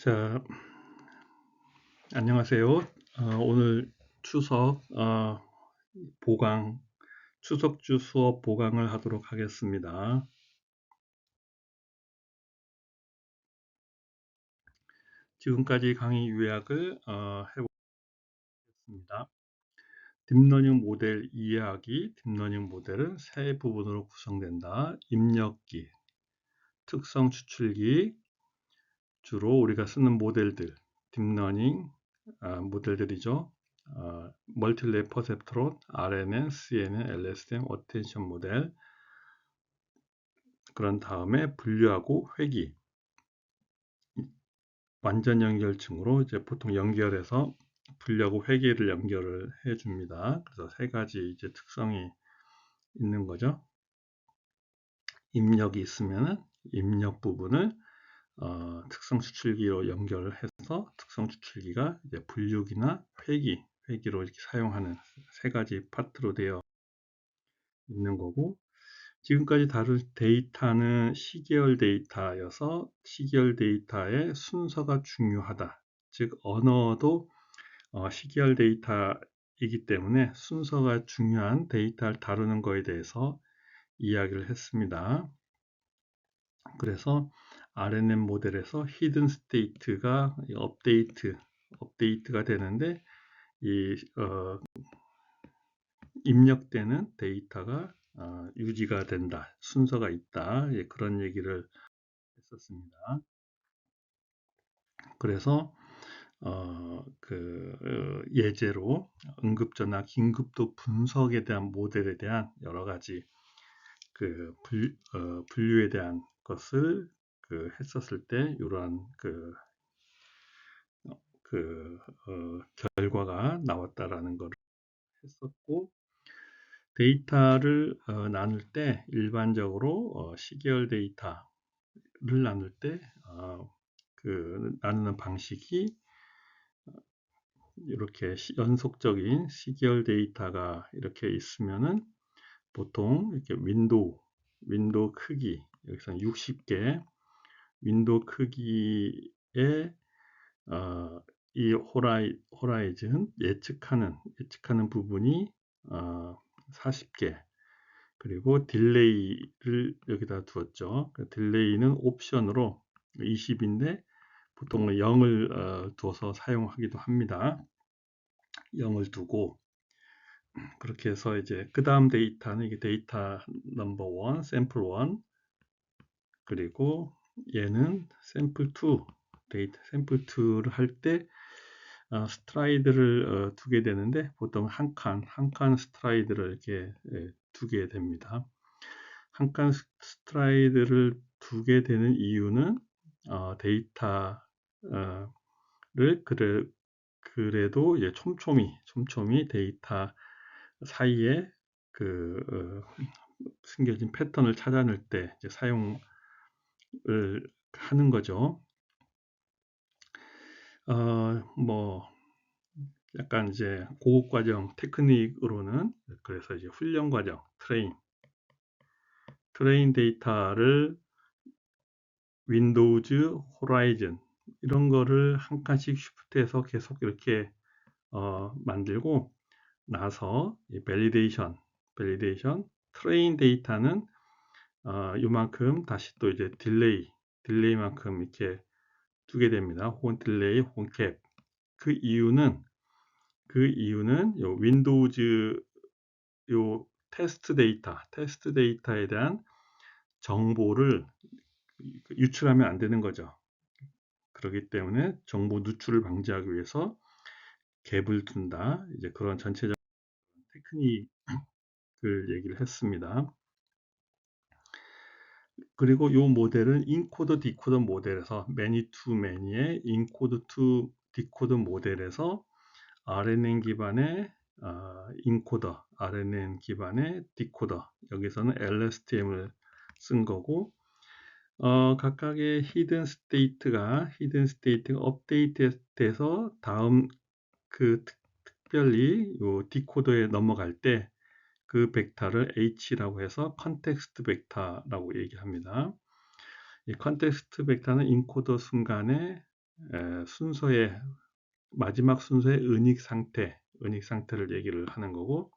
자, 안녕하세요. 오늘 추석 보강, 추석주 수업 보강을 하도록 하겠습니다. 지금까지 강의 요약을 해보겠습니다. 딥러닝 모델 이해하기. 딥러닝 모델은 세 부분으로 구성된다. 입력기, 특성 추출기, 주로 우리가 쓰는 모델들, 딥러닝 모델들이죠. 멀티레 퍼셉트론, RNN, CNN, LSTM, 어텐션 모델. 그런 다음에 분류하고 회귀, 완전 연결층으로 이제 보통 연결해서 분류하고 회귀를 연결을 해줍니다. 그래서 세 가지 이제 특성이 있는 거죠. 입력이 있으면은 입력 부분을 특성 추출기로 연결을 해서 특성 추출기가 이제 분류기나 회귀로 이렇게 사용하는 세 가지 파트로 되어 있는 거고, 지금까지 다룬 데이터는 시계열 데이터여서 시계열 데이터의 순서가 중요하다. 즉 언어도 시계열 데이터이기 때문에 순서가 중요한 데이터를 다루는 것에 대해서 이야기를 했습니다. 그래서 RNN 모델에서 히든 스테이트가 업데이트가 되는데 이 입력되는 데이터가 유지가 된다, 순서가 있다, 그런 얘기를 했었습니다. 그래서 예제로 응급전화 긴급도 분석에 대한 모델에 대한 여러 가지 분류에 대한 것을 했었을 때 이러한 결과가 나왔다라는 것을 했었고, 데이터를 나눌 때 일반적으로 시계열 데이터를 나눌 때 나누는 방식이 이렇게 연속적인 시계열 데이터가 이렇게 있으면은 보통 이렇게 윈도우 크기, 여기서 60개 윈도우 크기의 이 호라이즌 예측하는 부분이 40개, 그리고 딜레이를 여기다 두었죠. 딜레이는 옵션으로 20인데 보통 0을 둬서 사용하기도 합니다. 0을 두고 그렇게 해서 이제 그 다음 데이터는 이게 데이터 넘버 1, 샘플 1, 그리고 얘는 샘플 2, 데이터 샘플 2를 할 때 스트라이드를 두게 되는데 보통 한 칸 스트라이드를 이렇게 두게 됩니다. 한 칸 스트라이드를 두게 되는 이유는 데이터를 그래도 이제 촘촘히 데이터 사이에 숨겨진 패턴을 찾아낼 때 이제 사용을 하는 거죠. 약간 이제 고급 과정 테크닉으로는, 그래서 이제 훈련 과정 트레인 데이터를 윈도우즈, 호라이즌 이런 거를 한 칸씩 쉬프트해서 계속 이렇게 만들고 나서 밸리데이션 트레인 데이터는 요만큼 다시 또 이제 딜레이만큼 이렇게 두게 됩니다. 혹은 딜레이, 혹은 캡. 그 이유는 요 윈도우즈 요 테스트 데이터에 대한 정보를 유출하면 안 되는 거죠. 그렇기 때문에 정보 누출을 방지하기 위해서 갭을 둔다. 이제 그런 전체적인 테크닉을 얘기를 했습니다. 그리고 이 모델은 인코더 디코더 모델에서 매니 투 매니의 인코더 투 디코더 모델에서 RNN 기반의 인코더, RNN 기반의 디코더, 여기서는 LSTM을 쓴 거고, 각각의 히든 스테이트가 업데이트돼서 다음 특별히 요 디코더에 넘어갈 때 그 벡터를 H라고 해서 컨텍스트 벡터라고 얘기합니다. 이 컨텍스트 벡터는 인코더 순간에 순서의 마지막 순서의 은익 상태를 얘기를 하는 거고,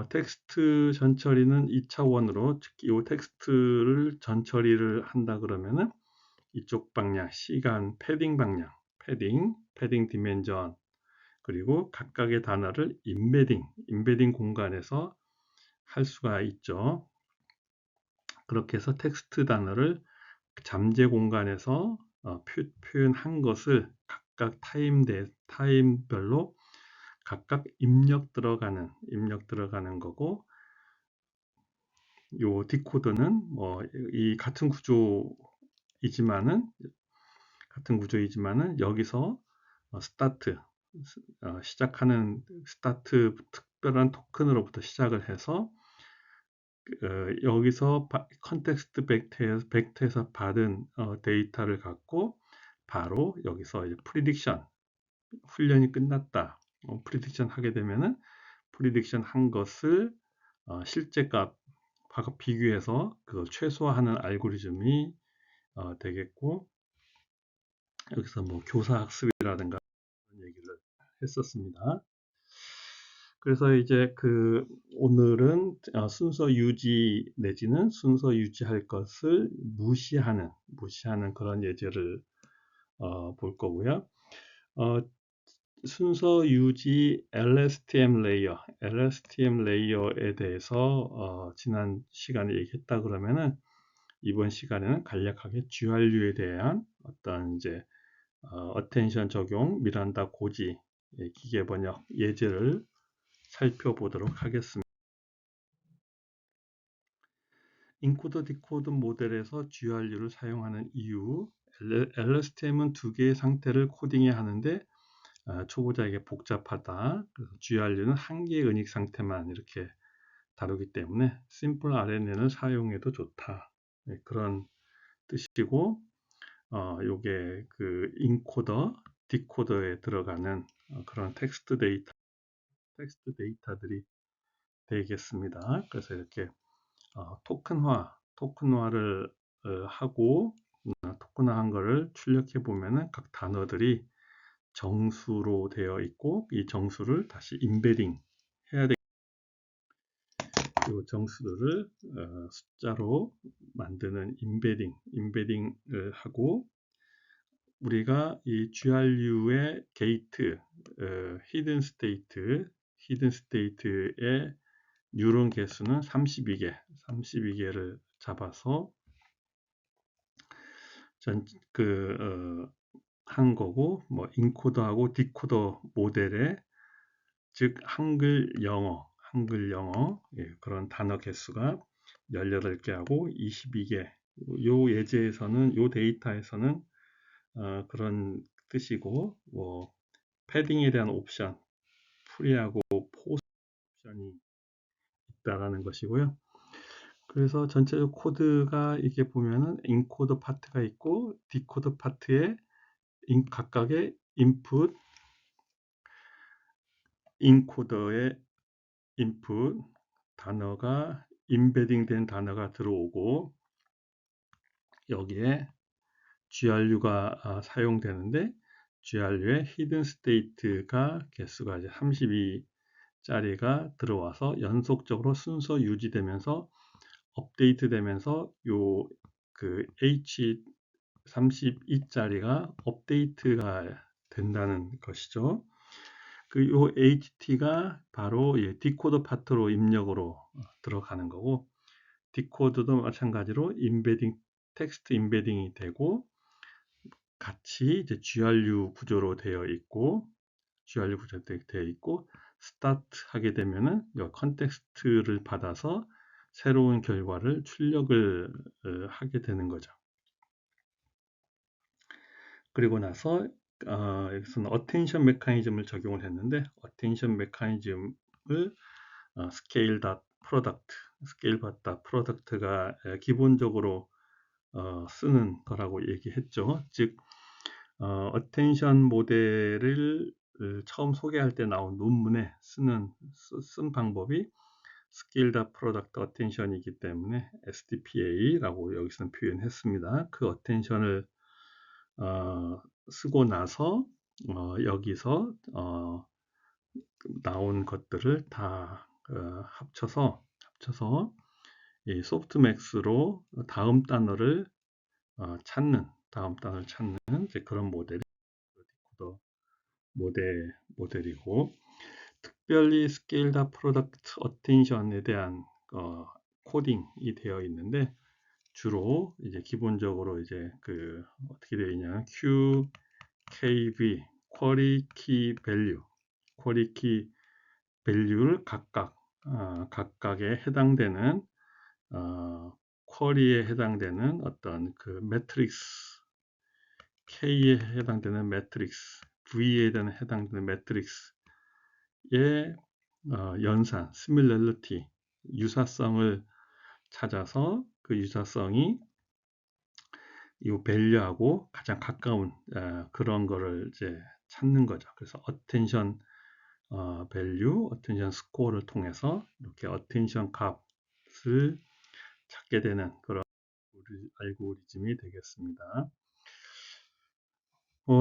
텍스트 전처리는 2차원으로, 특히 이 텍스트를 전처리를 한다 그러면은 이쪽 방향, 시간, 패딩 방향, 패딩 디멘전, 그리고 각각의 단어를 임베딩 공간에서 할 수가 있죠. 그렇게 해서 텍스트 단어를 잠재 공간에서 표현한 것을 각각 타임별로 각각 입력 들어가는 거고, 요 디코더는 이 같은 구조이지만은 여기서 스타트, 시작하는 스타트 특별한 토큰으로부터 시작을 해서 여기서 컨텍스트 벡터에서 받은 데이터를 갖고 바로 여기서 이제 프리딕션, 훈련이 끝났다. 프리딕션 하게 되면은 프리딕션 한 것을 실제 값하고 비교해서 그걸 최소화하는 알고리즘이 되겠고, 여기서 뭐 교사 학습이라든가 그런 얘기를 했었습니다. 그래서 이제 오늘은 순서 유지 내지는 순서 유지할 것을 무시하는 그런 예제를 볼 거고요. 순서 유지 LSTM 레이어에 대해서 지난 시간에 얘기했다 그러면은 이번 시간에는 간략하게 GRU에 대한 어떤 이제 어텐션 적용, 미란다 고지, 기계 번역 예제를 살펴보도록 하겠습니다. 인코더 디코더 모델에서 GRU를 사용하는 이유, LSTM은 두 개의 상태를 코딩해야 하는데 초보자에게 복잡하다. 그래서 GRU는 한 개의 은익 상태만 이렇게 다루기 때문에 심플 RNN을 사용해도 좋다. 네, 그런 뜻이고, 요게 인코더, 디코더에 들어가는 그런 텍스트 데이터들이 되겠습니다. 그래서 이렇게 토큰화를 하고 토큰화한 거를 출력해 보면은 각 단어들이 정수로 되어 있고, 이 정수를 다시 임베딩 해야 되고, 이 정수들을 숫자로 만드는 임베딩을 하고, 우리가 이 GRU의 게이트, 히든 스테이트의 뉴런 개수는 32개를 잡아서 한 거고, 뭐 인코더하고 디코더 모델에, 즉 한글 영어 그런 단어 개수가 18개하고 22개. 요 예제에서는, 요 데이터에서는 그런 뜻이고, 뭐 패딩에 대한 옵션, 프리하고 포스트 옵션이 있다라는 것이고요. 그래서 전체적 코드가 이게 보면은 인코더 파트가 있고, 디코더 파트에 각각의 인코더의 인풋 단어가 임베딩 된 단어가 들어오고, 여기에 GRU가 사용되는데, GRU의 히든 스테이트가 개수가 이제 32짜리가 들어와서 연속적으로 순서 유지되면서 업데이트 되면서 H32짜리가 업데이트가 된다는 것이죠. 요 HT가 바로 디코더 파트로 입력으로 들어가는 거고, 디코드도 마찬가지로 텍스트 임베딩이 되고, 같이 이제 GRU 구조로 되어 있고, 스타트 하게 되면은 이 컨텍스트를 받아서 새로운 결과를 출력을 하게 되는 거죠. 그리고 나서 여기서는 어텐션 메커니즘을 적용을 했는데, 어텐션 메커니즘을 스케일 프로덕트가 기본적으로 쓰는 거라고 얘기했죠. 즉 어텐션 모델을 처음 소개할 때 나온 논문에 쓴 방법이 스케일드 프로덕트 어텐션이기 때문에 SDPA라고 여기서는 표현했습니다. 그 어텐션을 쓰고 나서 여기서 나온 것들을 다 합쳐서 이 소프트맥스로 다음 단어를 찾는 이제 그런 모델이 디코더 모델이고, 특별히 스케일드 프로덕트 어텐션에 대한 코딩이 되어 있는데, 주로 이제 기본적으로 이제 어떻게 되어 있냐면 QKV Query Key Value를 각각에 해당되는 쿼리에 해당되는 어떤 그 매트릭스, K에 해당되는 매트릭스, V에 해당되는 매트릭스의 연산, similarity, 유사성을 찾아서 그 유사성이 이 밸류하고 가장 가까운 그런 거를 이제 찾는 거죠. 그래서 attention value, attention score를 통해서 이렇게 attention 값을 찾게 되는 그런 알고리즘이 되겠습니다.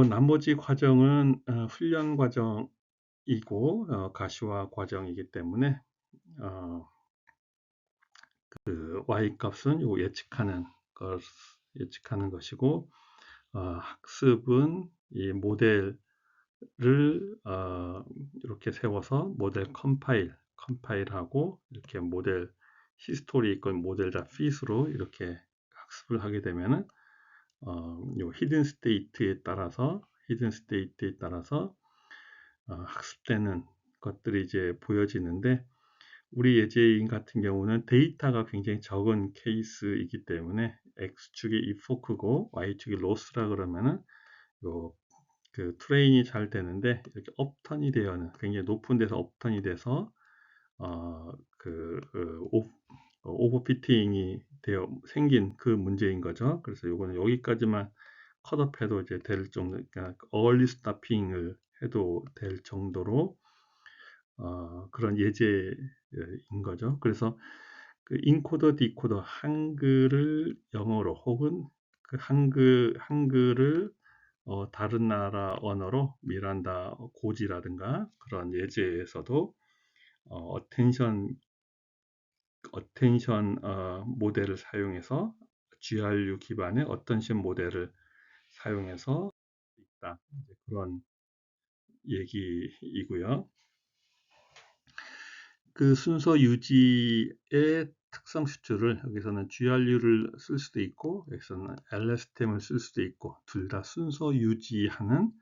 나머지 과정은 훈련 과정이고 가시화 과정이기 때문에 그 y 값은 요 예측하는 것이고, 학습은 이 모델을 이렇게 세워서 모델 컴파일하고 이렇게 모델 히스토리 있건 모델 fit으로 이렇게 학습을 하게 되면은 요 히든 스테이트에 따라서 학습되는 것들이 이제 보여지는데, 우리 예제인 같은 경우는 데이터가 굉장히 적은 케이스이기 때문에 X축이 efork고 Y축이 loss라 그러면은 그 트레인이 잘 되는데, 이렇게 업턴이 되어는 굉장히 높은 데서 업턴이 돼서 오버피팅이 되어 생긴 그 문제인 거죠. 그래서 요거는 여기까지만 컷업해도 이제 될 정도, 그러니까 early stopping을 해도 될 정도로 그런 예제인 거죠. 그래서 그 인코더, 디코더, 한글을 영어로 혹은 그 한글을 다른 나라 언어로 미란다 고지라든가 그런 예제에서도 어텐션 모델을 사용해서 GRU 기반의 어텐션 모델을 사용해서 있다. 그런 얘기이고요. 그 순서 유지의 특성 수출을 여기서는 GRU를 쓸 수도 있고 여기서는 LSTM을 쓸 수도 있고, 둘 다 순서 유지하는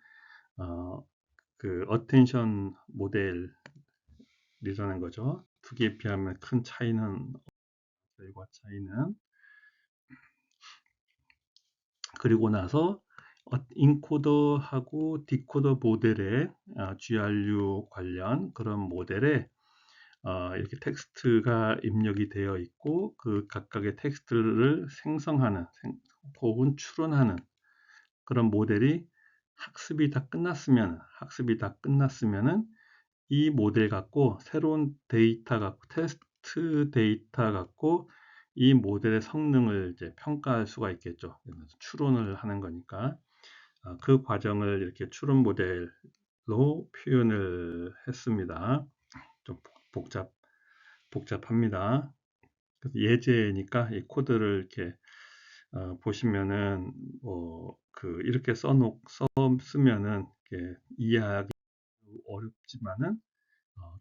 그 어텐션 모델이라는 거죠. 두 개에 비하면 큰 차이는 결과 차이는. 그리고 나서 인코더하고 디코더 모델의 GRU 관련 그런 모델에 이렇게 텍스트가 입력이 되어 있고, 그 각각의 텍스트를 생성하는 혹은 추론하는 그런 모델이 학습이 다 끝났으면은 이 모델 갖고 새로운 데이터 갖고 테스트 데이터 갖고 이 모델의 성능을 이제 평가할 수가 있겠죠. 추론을 하는 거니까 그 과정을 이렇게 추론 모델로 표현을 했습니다. 좀 복잡합니다. 그래서 예제니까 이 코드를 이렇게 보시면은 이렇게 쓰면은 이렇게 이해하기 어렵지만은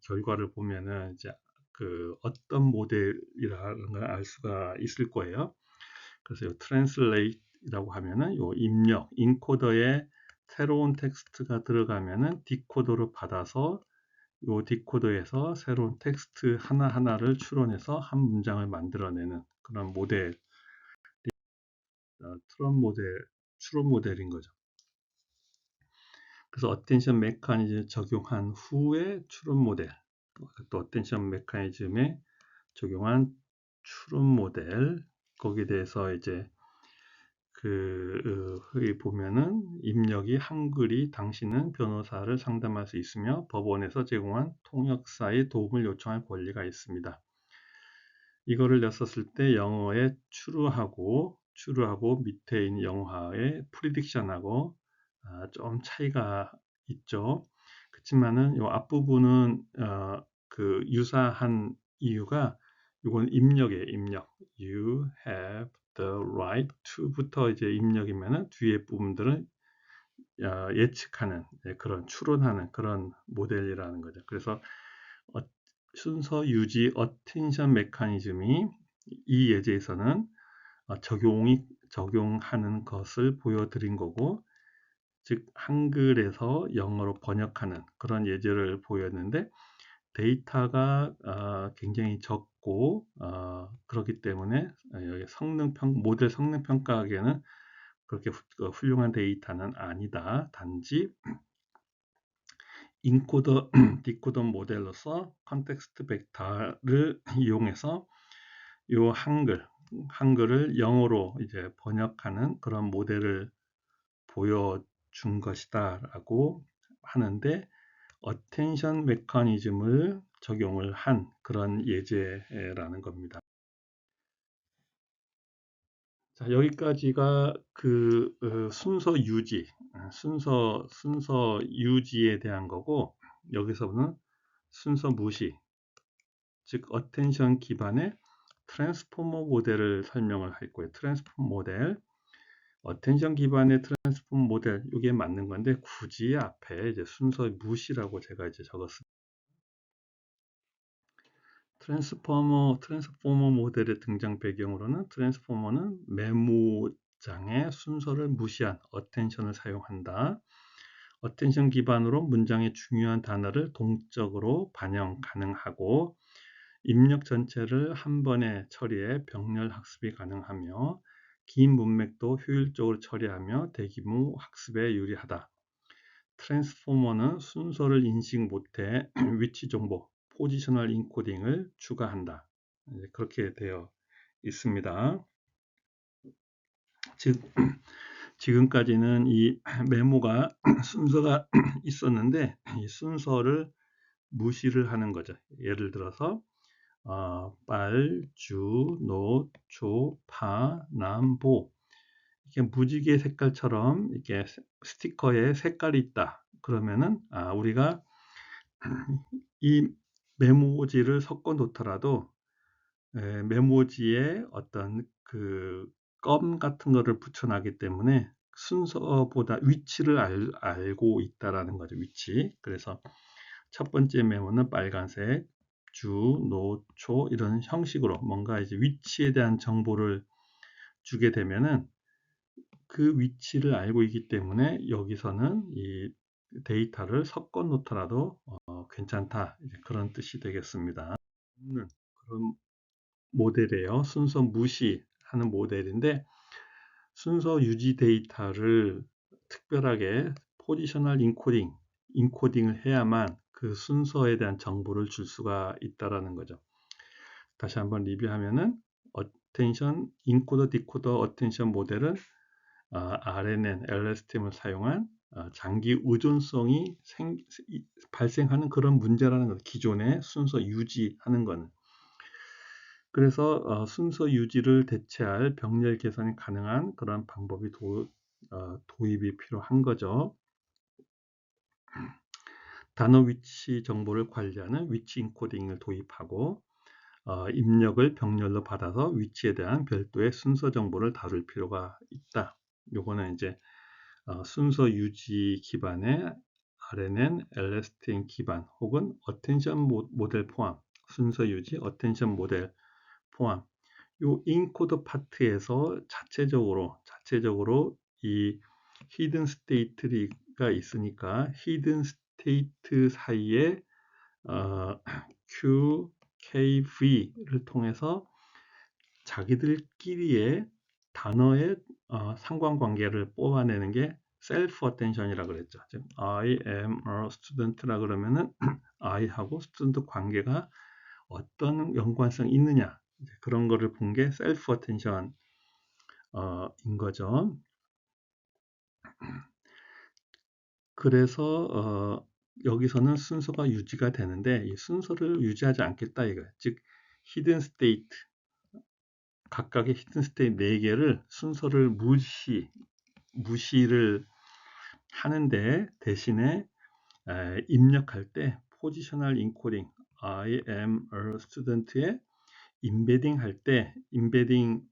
결과를 보면은 이제 그 어떤 모델이라는 걸 알 수가 있을 거예요. 그래서 이 translate이라고 하면은 요 인코더에 새로운 텍스트가 들어가면은 디코더로 받아서 요 디코더에서 새로운 텍스트 하나하나를 추론해서 한 문장을 만들어내는 그런 모델, 추론 모델인 거죠. 그래서 어텐션 메커니즘을 적용한 후에 추론 모델, 또 어텐션 메커니즘에 적용한 추론 모델, 거기에 대해서 이제 보면은 입력이 한글이 당신은 변호사를 상담할 수 있으며 법원에서 제공한 통역사의 도움을 요청할 권리가 있습니다. 이거를 냈었을 때 영어에 추루하고 밑에 있는 영어의 프리딕션하고 좀 차이가 있죠. 그렇지만은 요 앞부분은 그 유사한 이유가 이건 입력이에요. 입력. You have the right to부터 이제 입력이면은 뒤에 부분들은 예측하는 그런 추론하는 그런 모델이라는 거죠. 그래서 어, 순서 유지 어텐션 메커니즘이 이 예제에서는 적용하는 것을 보여드린 거고, 즉 한글에서 영어로 번역하는 그런 예제를 보였는데 데이터가 굉장히 적고 그렇기 때문에 여기 모델 성능 평가하기에는 그렇게 훌륭한 데이터는 아니다. 단지 인코더, 디코더 모델로서 컨텍스트 벡터를 이용해서 요 한글을 영어로 이제 번역하는 그런 모델을 보여준 것이다라고 하는데 어텐션 메커니즘을 적용을 한 그런 예제라는 겁니다. 자, 여기까지가 그 순서 유지에 대한 거고, 여기서는 순서 무시, 즉 어텐션 기반의 트랜스포머 모델을 설명을 할 거예요. 트랜스포머 모델, 어텐션 기반의 트랜스포머 모델, 이게 맞는 건데 굳이 앞에 이제 순서 무시라고 제가 이제 적었습니다. 트랜스포머 모델의 등장 배경으로는 트랜스포머는 메모장의 순서를 무시한 어텐션을 사용한다. 어텐션 기반으로 문장의 중요한 단어를 동적으로 반영 가능하고 입력 전체를 한 번에 처리해 병렬 학습이 가능하며 긴 문맥도 효율적으로 처리하며 대규모 학습에 유리하다. 트랜스포머는 순서를 인식 못해 위치 정보, 포지셔널 인코딩을 추가한다. 그렇게 되어 있습니다. 즉, 지금까지는 이 메모가 순서가 있었는데 이 순서를 무시를 하는 거죠. 예를 들어서 빨, 주, 노, 조, 파, 남, 보 이렇게 무지개 색깔처럼 이렇게 스티커에 색깔이 있다. 그러면은 우리가 이 메모지를 섞어 놓더라도 메모지에 어떤 그 껌 같은 거를 붙여놨기 때문에 순서보다 위치를 알고 있다라는 거죠. 위치. 그래서 첫 번째 메모는 빨간색, 주, 노, 초 이런 형식으로 뭔가 이제 위치에 대한 정보를 주게 되면은 그 위치를 알고 있기 때문에 여기서는 이 데이터를 섞어 놓더라도 괜찮다. 그런 뜻이 되겠습니다. 그런 모델이에요. 순서 무시하는 모델인데 순서 유지 데이터를 특별하게 포지셔널 인코딩을 해야만 그 순서에 대한 정보를 줄 수가 있다라는 거죠. 다시 한번 리뷰하면은 어텐션 인코더 디코더 어텐션 모델은 RNN, LSTM을 사용한 장기 의존성이 발생하는 그런 문제라는 것, 기존의 순서 유지하는 거는. 그래서 순서 유지를 대체할 병렬 개선이 가능한 그런 방법이 도입이 필요한 거죠. 단어 위치 정보를 관리하는 위치 인코딩을 도입하고 입력을 병렬로 받아서 위치에 대한 별도의 순서 정보를 다룰 필요가 있다. 요거는 이제 순서 유지 기반의 RNN, LSTM 기반 혹은 어텐션 모델 포함, 순서 유지 어텐션 모델 포함. 요 인코더 파트에서 자체적으로 이 히든 스테이트가 있으니까 히든 스테이트 사이에 Q, K, V를 통해서 자기들끼리의 단어의 상관관계를 뽑아내는 게 셀프 어텐션이라고 그랬죠. 즉 I am a student라 그러면은 I하고 스튜던트 관계가 어떤 연관성이 있느냐 그런 거를 본 게 셀프 어텐션인 거죠. 그래서 여기서는 순서가 유지가 되는데 이 순서를 유지하지 않겠다 이거예요. 즉 히든 스테이트 각각의 히든 스테이트 4개를 순서를 무시를 하는데 대신에 입력할 때 포지셔널 인코딩 I am a student에 임베딩 할 때 임베딩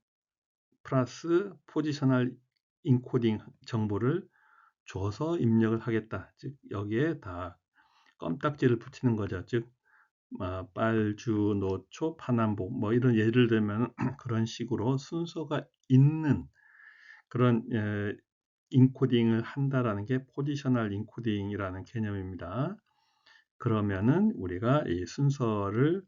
플러스 포지셔널 인코딩 정보를 줘서 입력을 하겠다. 즉 여기에 다 껌딱지를 붙이는 거죠. 즉 빨주, 노초, 파남보 뭐 이런 예를 들면 그런 식으로 순서가 있는 그런 인코딩을 한다라는 게 포지셔널 인코딩이라는 개념입니다. 그러면은 우리가 이 순서를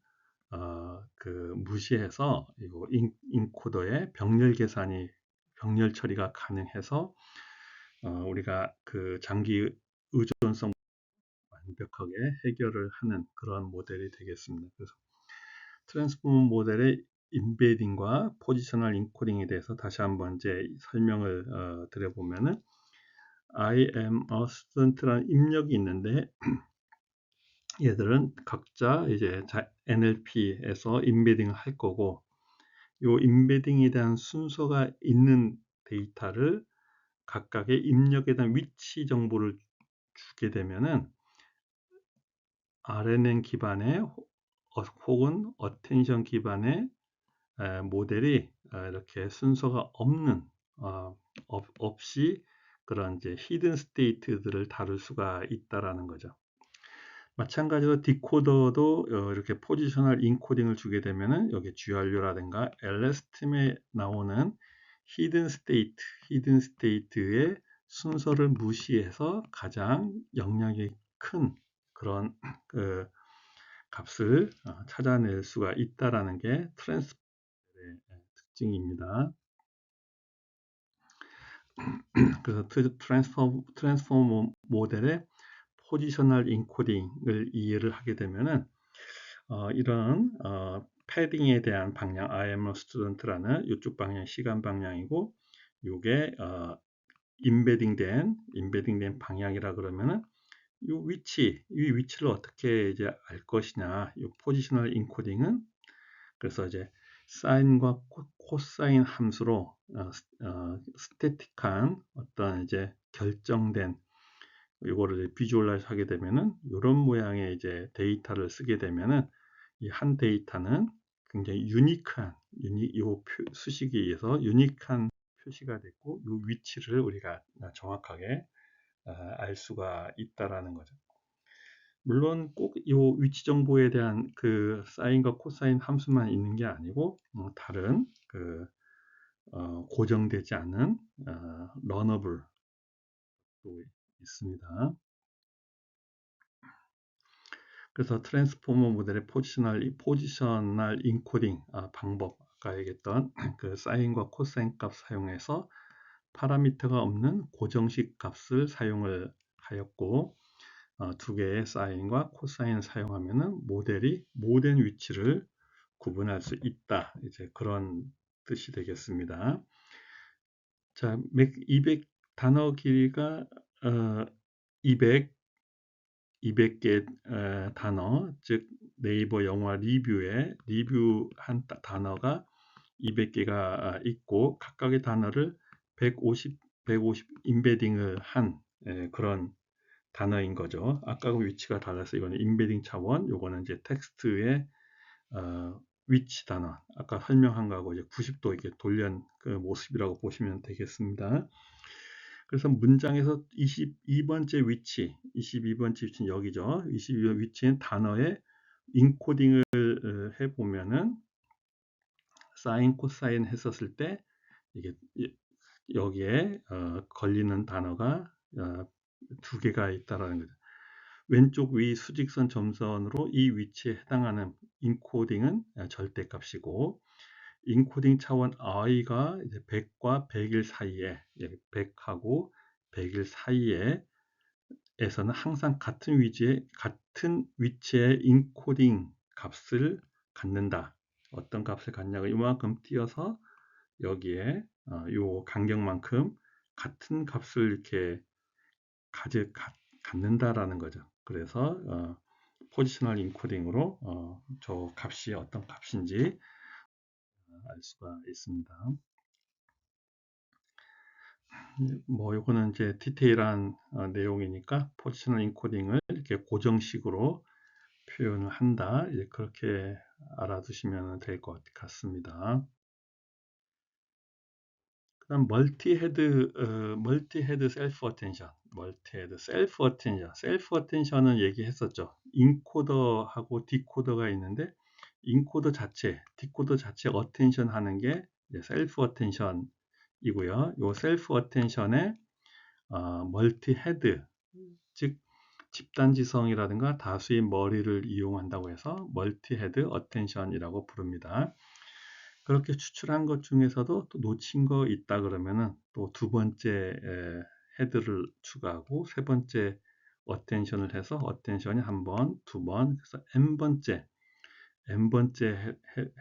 무시해서 이거 인코더의 병렬 처리가 가능해서 우리가 그 장기 의존성 완벽하게 해결을 하는 그런 모델이 되겠습니다. 그래서 트랜스포머 모델의 임베딩과 포지셔널 인코딩에 대해서 다시 한번 이제 설명을 드려보면은 I am a student라는 입력이 있는데 얘들은 각자 이제 NLP에서 임베딩을 할 거고 이 임베딩에 대한 순서가 있는 데이터를 각각의 입력에 대한 위치 정보를 주게 되면은 RNN 기반의 혹은 어텐션 기반의 모델이 이렇게 순서가 없이 그런 이제 히든 스테이트들을 다룰 수가 있다라는 거죠. 마찬가지로 디코더도 이렇게 포지셔널 인코딩을 주게 되면은 여기 GRU라든가 LS팀에 나오는 히든 스테이트의 순서를 무시해서 가장 영향이 큰 그런 값을 찾아낼 수가 있다라는 게 트랜스포머의 특징입니다. 그래서 트랜스포머 모델의 포지셔널 인코딩을 이해를 하게 되면은 이런 패딩에 대한 방향, I am a student라는 이쪽 방향, 시간 방향이고, 이게 임베딩된 방향이라 그러면은 이 위치를 어떻게 이제 알 것이냐, 이 포지셔널 인코딩은 그래서 이제 사인과 코사인 함수로 스태틱한 어떤 이제 결정된 이거를 비주얼라이즈 하게 되면은 이런 모양의 이제 데이터를 쓰게 되면은 이 한 데이터는 굉장히 수식에 의해서 유니크한 표시가 됐고 이 위치를 우리가 정확하게 알 수가 있다라는 거죠. 물론 꼭 이 위치 정보에 대한 그 사인과 코사인 함수만 있는 게 아니고 다른 고정되지 않은 러너블도 있습니다. 그래서 트랜스포머 모델의 포지셔널 인코딩 방법, 아까 얘기했던 그 사인과 코사인 값 사용해서 파라미터가 없는 고정식 값을 사용을 하였고 두 개의 사인과 코사인을 사용하면은 모델이 모든 위치를 구분할 수 있다. 이제 그런 뜻이 되겠습니다. 자, 200 단어 길이가 200개 단어, 즉 네이버 영화 리뷰한 단어가 200개가 있고 각각의 단어를 150 임베딩을 한 그런 단어인 거죠. 아까하고 위치가 달라서 이거는 임베딩 차원, 요거는 이제 텍스트의 위치 단어, 아까 설명한 거하고 이제 90도 이렇게 돌린 그 모습이라고 보시면 되겠습니다. 그래서 문장에서 22번째 위치는 여기죠. 22번 위치는 단어의 인코딩을 해보면은 사인, 코사인 했었을 때 이게 여기에 걸리는 단어가 두 개가 있다라는 거죠. 왼쪽 위 수직선 점선으로 이 위치에 해당하는 인코딩은 절대값이고 인코딩 차원 i가 이제 100과 100일 사이에 100하고 100일 사이에 에서는 항상 같은 위치의 인코딩 값을 갖는다. 어떤 값을 갖냐고 이만큼 띄어서 여기에 요 간격만큼 같은 값을 이렇게 갖는다라는 거죠. 그래서 포지셔널 인코딩으로 저 값이 어떤 값인지 알 수가 있습니다. 뭐 요거는 이제 디테일한 내용이니까 포지셔널 인코딩을 이렇게 고정식으로 표현을 한다. 이제 그렇게 알아두시면 될 것 같습니다. 그다음 멀티헤드 셀프 어텐션, 멀티헤드 셀프 어텐션, 셀프 어텐션은 얘기했었죠. 인코더하고 디코더가 있는데 인코더 자체, 디코더 자체 어텐션 하는 게 셀프 어텐션이고요. 요 셀프 어텐션에 멀티헤드, 즉 집단지성이라든가 다수의 머리를 이용한다고 해서 멀티헤드 어텐션이라고 부릅니다. 그렇게 추출한 것 중에서도 또 놓친 거 있다 그러면은 또 두 번째 헤드를 추가하고 세 번째 어텐션을 해서 어텐션이 한 번, 두 번, 그래서 n번째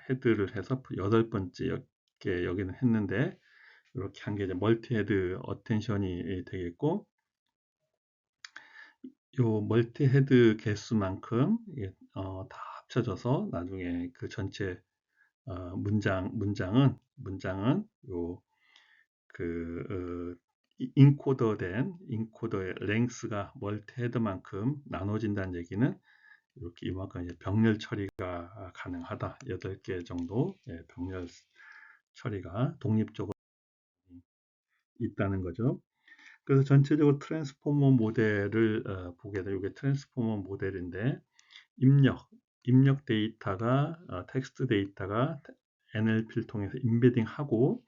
헤드를 해서 여덟 번째 이렇게 여기는 했는데 이렇게 한 게 이제 멀티 헤드 어텐션이 되겠고, 요 멀티 헤드 개수만큼 다 합쳐져서 나중에 그 전체 문장은 요 인코더의 랭스가 멀티 헤드만큼 나눠진다는 얘기는 이렇게 이만큼 이제 병렬 처리가 가능하다. 8개 정도 병렬 처리가 독립적으로 있다는 거죠. 그래서 전체적으로 트랜스포머 모델을 보게 되면 이게 트랜스포머 모델인데 입력 데이터가 텍스트 데이터가 NLP를 통해서 임베딩하고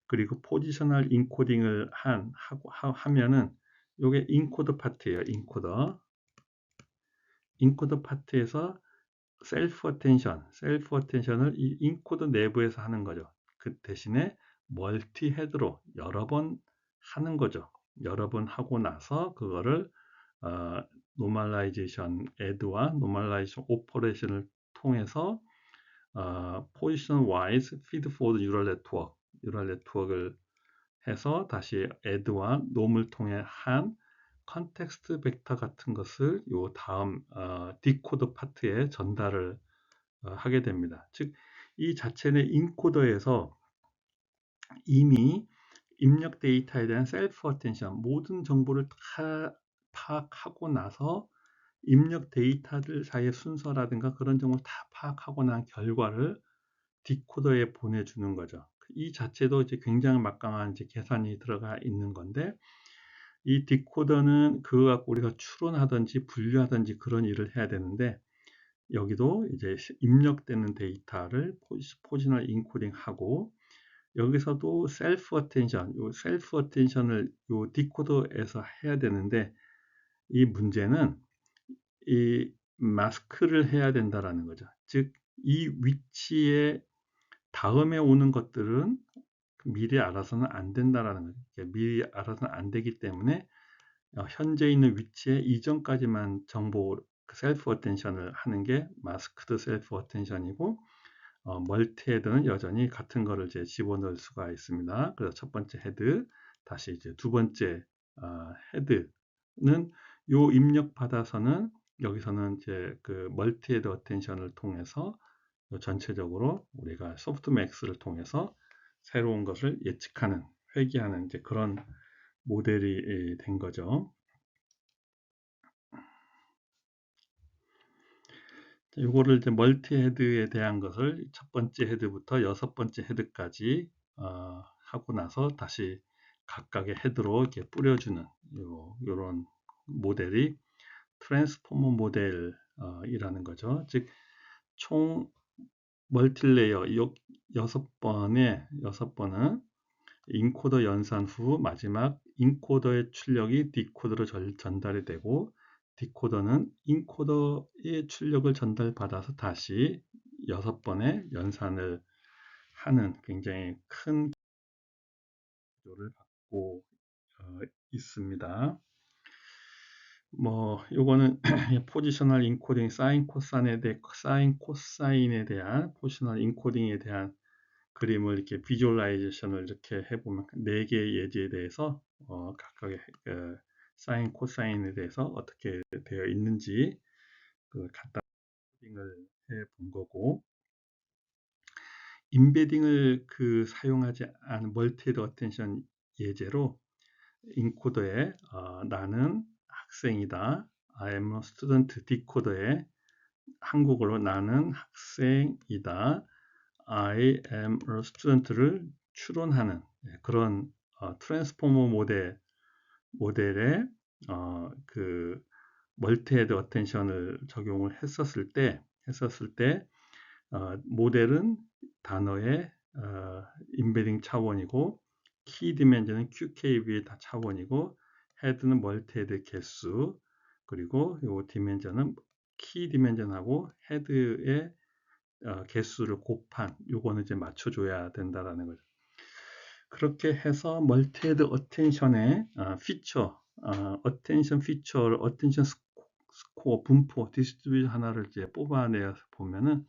그리고 포지셔널 인코딩을 하면은 요게 인코더 파트예요. 인코더 파트에서 셀프 어텐션을 이 인코더 내부에서 하는 거죠. 그 대신에 멀티 헤드로 여러 번 하는 거죠. 여러 번 하고 나서 그거를 노멀라이제이션 애드와 노멀라이제이션 오퍼레이션을 통해서 포지션 와이즈 피드 포워드 뉴럴 네트워크를 해서 다시 애드와 놈을 통해 한 컨텍스트 벡터 같은 것을 요 다음 디코더 파트에 전달을 하게 됩니다. 즉, 이 자체는 인코더에서 이미 입력 데이터에 대한 셀프 어텐션, 모든 정보를 다 파악하고 나서 입력 데이터들 사이의 순서라든가 그런 정보를 다 파악하고 난 결과를 디코더에 보내주는 거죠. 이 자체도 이제 굉장히 막강한 이제 계산이 들어가 있는 건데, 이 디코더는 그거 갖고 우리가 추론하든지 분류하든지 그런 일을 해야 되는데, 여기도 이제 입력되는 데이터를 포지셔널 인코딩 하고, 여기서도 셀프 어텐션을 요 디코더에서 해야 되는데, 이 문제는 이 마스크를 해야 된다라는 거죠. 즉, 이 위치에 다음에 오는 것들은 미리 알아서는 안 된다라는 거죠. 미리 알아서는 안 되기 때문에 현재 있는 위치에 이전까지만 정보 셀프 어텐션을 하는 게 마스크드 셀프 어텐션이고, 멀티 헤드는 여전히 같은 거를 이제 집어넣을 수가 있습니다. 그래서 첫 번째 헤드, 다시 이제 두 번째 헤드는 요 입력 받아서는 여기서는 이제 그 멀티 헤드 어텐션을 통해서 전체적으로 우리가 소프트맥스를 통해서 새로운 것을 예측하는, 회귀하는 이제 그런 모델이 된 거죠. 이거를 이제 멀티 헤드에 대한 것을 첫 번째 헤드부터 여섯 번째 헤드까지 하고 나서 다시 각각의 헤드로 이렇게 뿌려주는 요런 모델이 트랜스포머 모델이라는 거죠. 즉, 총 멀티레이어 여섯 번은 인코더 연산 후 마지막 인코더의 출력이 디코더로 전달이 되고, 디코더는 인코더의 출력을 전달받아서 다시 6번의 연산을 하는 굉장히 큰 구조를 갖고 있습니다. 뭐 요거는 포지셔널 인코딩 사인 코사인에 대한 포지셔널 인코딩에 대한 그림을 이렇게 비주얼라이제이션을 이렇게 해보면 네 개의 예제에 대해서 각각의 사인, 코사인에 대해서 어떻게 되어 있는지 그 간단한 코딩을 해본 거고, 임베딩을 사용하지 않은 멀티헤드 어텐션 예제로 인코더에 나는 학생이다. I am a student 디코더에 한국어로 나는 학생이다. I am a student를 추론하는 그런 트랜스포머 모델에 그 멀티헤드 어텐션을 적용을 했었을 때 모델은 단어의 인베딩 차원이고 키 디멘전은 QKB의 다 차원이고 헤드는 멀티헤드 개수 그리고 요 디멘전은 키 디멘전하고 헤드의 개수를 곱한 요거는 이제 맞춰줘야 된다라는 거죠. 그렇게 해서 멀티헤드 어텐션의 피처, 어텐션 피처를 어텐션 스코어, 분포, 디스트리뷰션 하나를 이제 뽑아내서 보면은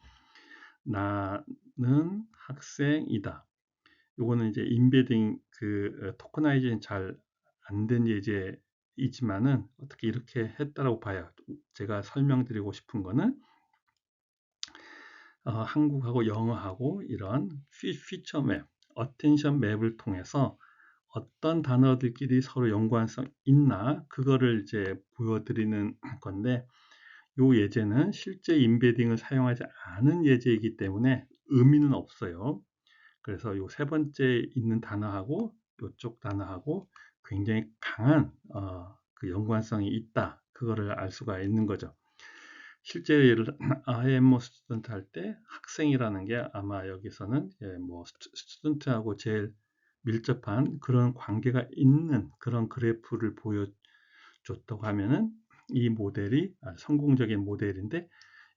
나는 학생이다. 요거는 이제 인베딩 토커나이징 잘 안 된 예제이지만은 어떻게 이렇게 했다라고 봐요. 제가 설명드리고 싶은 거는 한국하고 영어하고 이런 피처 맵, 어텐션 맵을 통해서 어떤 단어들끼리 서로 연관성 있나 그거를 이제 보여드리는 건데 이 예제는 실제 인베딩을 사용하지 않은 예제이기 때문에 의미는 없어요. 그래서 이 세 번째 있는 단어하고 이쪽 단어하고 굉장히 강한 그 연관성이 있다. 그거를 알 수가 있는 거죠. 실제 예를 I am a student 할 때 학생이라는 게 아마 여기서는 뭐 스튜던트하고 제일 밀접한 그런 관계가 있는 그런 그래프를 보여줬다고 하면은 이 모델이 성공적인 모델인데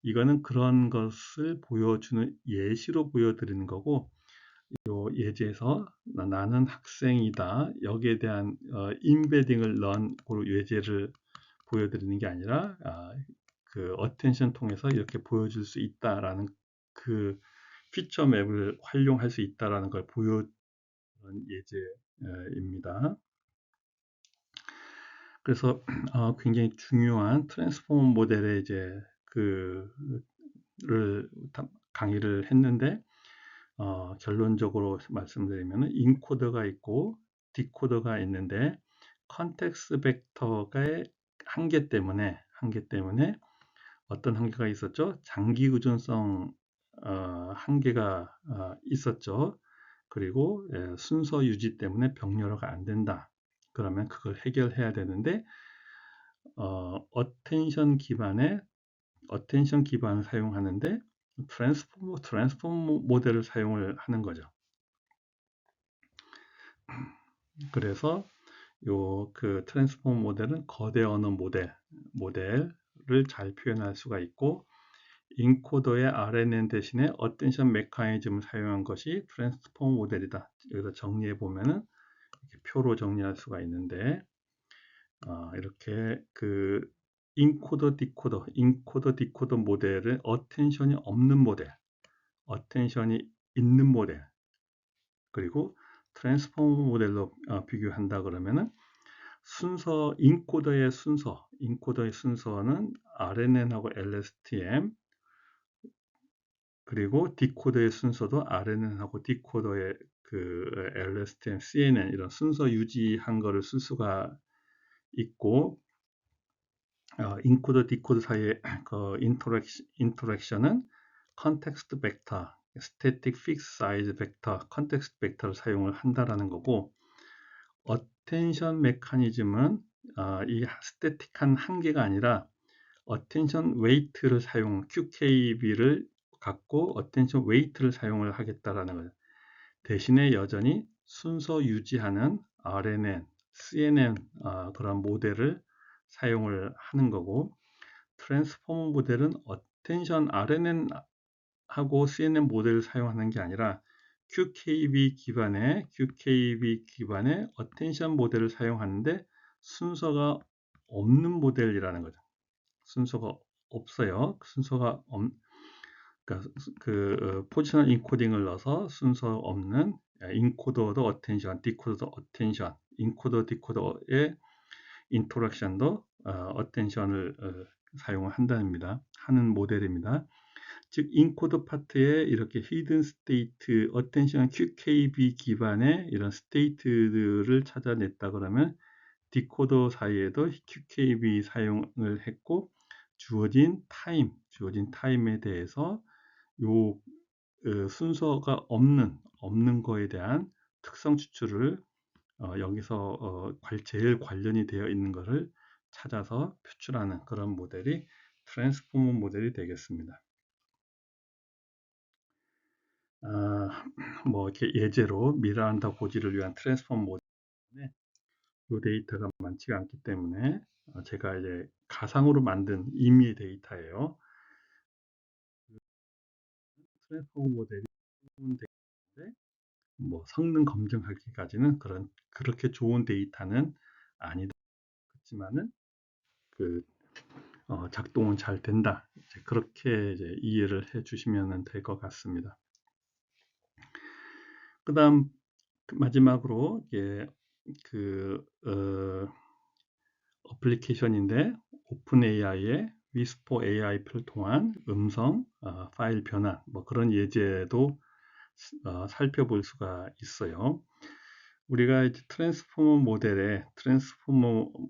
이거는 그런 것을 보여주는 예시로 보여드리는 거고 요 예제에서 나는 학생이다 여기에 대한 인베딩을 넣은 예제를 보여드리는 게 아니라 그 어텐션 통해서 이렇게 보여줄 수 있다라는 그 피처 맵을 활용할 수 있다라는 걸 보여주는 예제입니다. 그래서 굉장히 중요한 트랜스포머 모델의 이제 그를 강의를 했는데 결론적으로 말씀드리면 인코더가 있고 디코더가 있는데 컨텍스트 벡터의 한계 때문에 어떤 한계가 있었죠? 장기 의존성 한계가 있었죠. 그리고 순서 유지 때문에 병렬화가 안 된다. 그러면 그걸 해결해야 되는데 어텐션 기반을 사용하는데 트랜스포머 모델을 사용을 하는 거죠. 그래서 그 트랜스포머 모델은 거대 언어 모델을 잘 표현할 수가 있고 인코더의 RNN 대신에 어텐션 메커니즘을 사용한 것이 트랜스포머 모델이다. 여기서 정리해 보면은 이렇게 표로 정리할 수가 있는데 이렇게 그 인코더 디코더 모델은 어텐션이 없는 모델, 어텐션이 있는 모델, 그리고 트랜스포머 모델로 비교한다 그러면은 인코더의 순서는 RNN하고 LSTM 그리고 디코더의 순서도 RNN하고 디코더의 그 LSTM, CNN 이런 순서 유지한 거를 쓸 수가 있고 인코더 디코더 사이의 그 인터랙션은 컨텍스트 벡터, 스태틱 픽스 사이즈 벡터, 컨텍스트 벡터를 사용을 한다라는 거고 어텐션 메커니즘은 이 스태틱한 한계가 아니라 어텐션 웨이트를 QKB를 갖고 어텐션 웨이트를 사용을 하겠다라는 거예요. 대신에 여전히 순서 유지하는 RNN, CNN 그런 모델을 사용을 하는 거고 트랜스포머 모델은 어텐션 RNN하고 CNN 모델을 사용하는 게 아니라 QKB 기반의 어텐션 모델을 사용하는데 순서가 없는 모델이라는 거죠. 순서가 없어요. 그러니까 포지셔널 인코딩을 넣어서 순서 없는 인코더도 어텐션, 디코더도 어텐션, 인코더 디코더의 인터랙션도 어텐션을 사용을 하는 모델입니다. 즉 인코더 파트에 이렇게 히든 스테이트, 어텐션 QKB 기반의 이런 스테이트들을 찾아냈다 그러면 디코더 사이에도 QKB 사용을 했고 주어진 타임에 대해서 요 순서가 없는 거에 대한 특성 추출을 여기서 제일 관련이 되어 있는 것을 찾아서 표출하는 그런 모델이 트랜스포머 모델이 되겠습니다. 뭐 이렇게 예제로 미라한다 고지를 위한 트랜스포머 모델에 이 데이터가 많지가 않기 때문에 제가 이제 가상으로 만든 임의의 데이터예요. 트랜스포머 모델이 좋은 데이터인데 뭐 성능 검증하기까지는 그렇게 좋은 데이터는 아니다. 그렇지만은 그 작동은 잘 된다. 그렇게 이제 이해를 해주시면 될 것 같습니다. 그다음 마지막으로 어플리케이션인데 오픈 AI의 위스퍼 AI를 통한 음성 파일 변환 뭐 그런 예제도 살펴볼 수가 있어요. 우리가 이제 트랜스포머